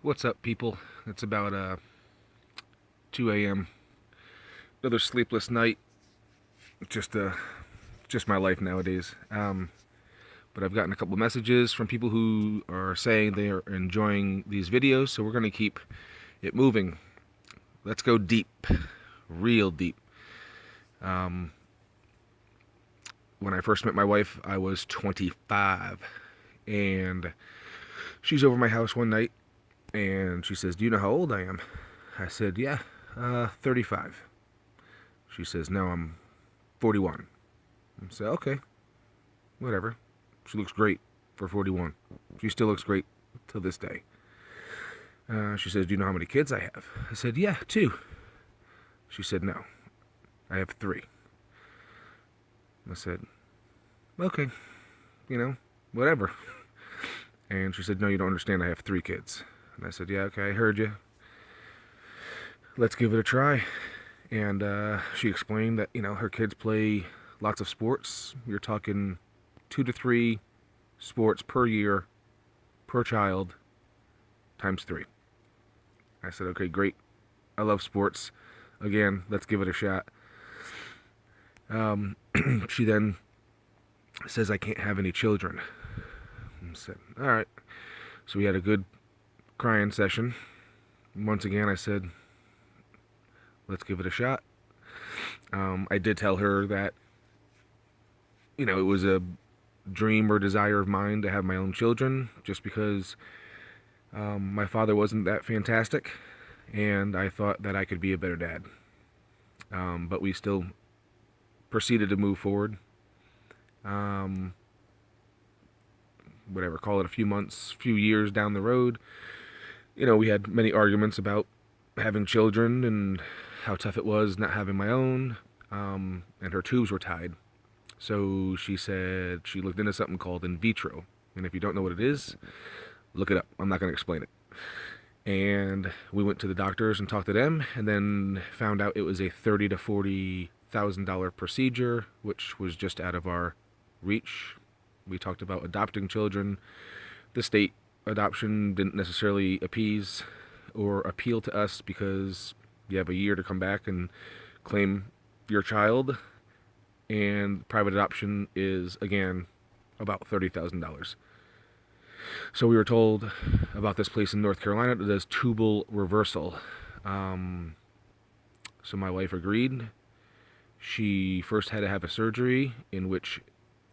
What's up, people? It's about 2 a.m. Another sleepless night. Just just my life nowadays. But I've gotten a couple messages from people who are saying they are enjoying these videos, so we're gonna keep it moving. Let's go deep, real deep. Um, when I first met my wife, I was 25, and she's over my house one night, and she says, "Do you know how old I am?" I said, "Yeah, 35." She says, "No, I'm 41." I said, "Okay, whatever." She looks great for 41. She still looks great till this day. She says, "Do you know how many kids I have?" I said, "Yeah, two." She said, "No, I have three." I said, "Okay, whatever." And she said, "No, you don't understand. I have three kids." And I said, "Yeah, okay, I heard you. Let's give it a try." And she explained that, her kids play lots of sports. You're talking 2 to 3 sports per year per child times three. I said, "Okay, great. I love sports. Again, let's give it a shot." She then says I can't have any children. I said, "All right." So we had a good crying session. Once again, I said, "Let's give it a shot." I did tell her that, it was a dream or desire of mine to have my own children, just because my father wasn't that fantastic, and I thought that I could be a better dad. But we still proceeded to move forward. Um, Whatever, call it a few months, few years down the road, we had many arguments about having children and how tough it was not having my own. And her tubes were tied. So she said she looked into something called in vitro. And if you don't know what it is, look it up. I'm not going to explain it. And we went to the doctors and talked to them, and then found out it was a $30,000 to $40,000 procedure, which was just out of our reach. We talked about adopting children. The state adoption didn't necessarily appease or appeal to us because you have a year to come back and claim your child, and private adoption is, again, about $30,000. So we were told about this place in North Carolina that does tubal reversal. So my wife agreed. She first had to have a surgery in which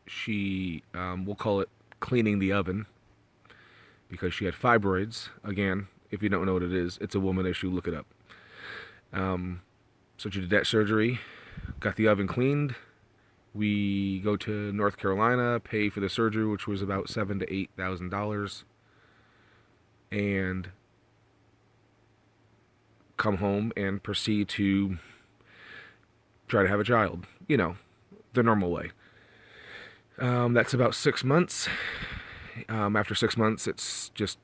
she, we'll call it cleaning the oven, because she had fibroids. Again, if you don't know what it is, it's a woman issue. Look it up. So she did that surgery, got the oven cleaned. We go to North Carolina, pay for the surgery, which was about $7,000 to $8,000, and come home and proceed to try to have a child. The normal way. That's about 6 months. After 6 months, it's just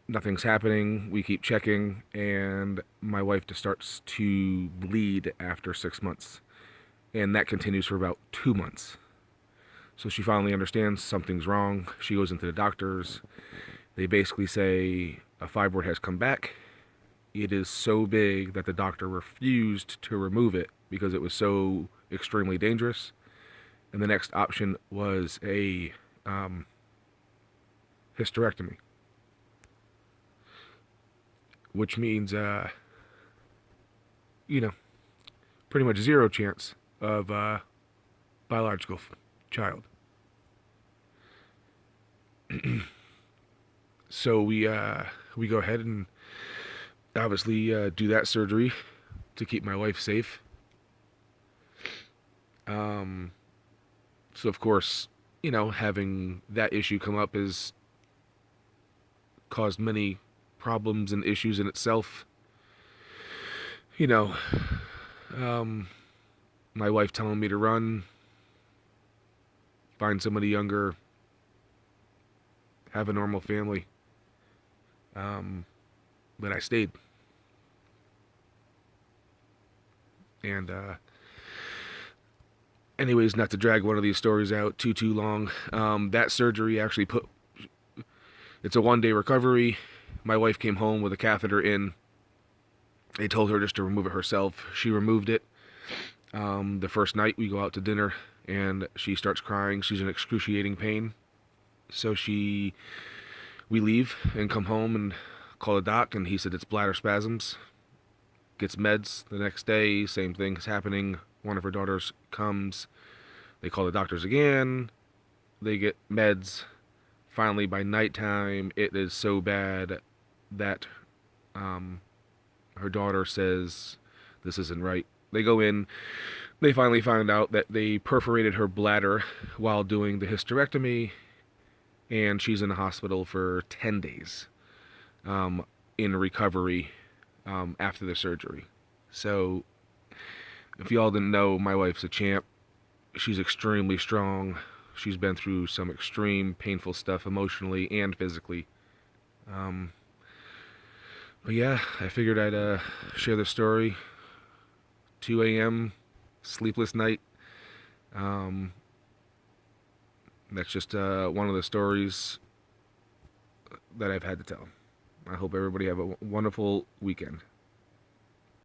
nothing's happening. We keep checking, and my wife just starts to bleed after 6 months, and that continues for about 2 months. So she finally understands something's wrong. She goes into the doctors. They basically say a fibroid has come back. It is so big that the doctor refused to remove it because it was so extremely dangerous. And the next option was a hysterectomy, which means, pretty much zero chance of biological child. So we go ahead and obviously do that surgery to keep my wife safe. So of course, having that issue come up has caused many problems and issues in itself. You know, my wife telling me to run, find somebody younger, have a normal family. But I stayed. And anyways, not to drag one of these stories out too long, that surgery actually it's a 1-day recovery. My wife came home with a catheter in. They told her just to remove it herself. She removed it. The first night we go out to dinner and she starts crying. She's in excruciating pain. So we leave and come home and call the doc, and he said it's bladder spasms. Gets meds. The next day, same thing is happening. One of her daughters comes. They call the doctors again. They get meds. Finally, by nighttime, it is so bad that her daughter says, this isn't right. They go in. They finally find out that they perforated her bladder while doing the hysterectomy, and she's in the hospital for 10 days in recovery after the surgery. So, if y'all didn't know, my wife's a champ. She's extremely strong. She's been through some extreme painful stuff emotionally and physically. But yeah, I figured I'd share the story. 2 a.m., sleepless night. That's just one of the stories that I've had to tell. I hope everybody have a wonderful weekend.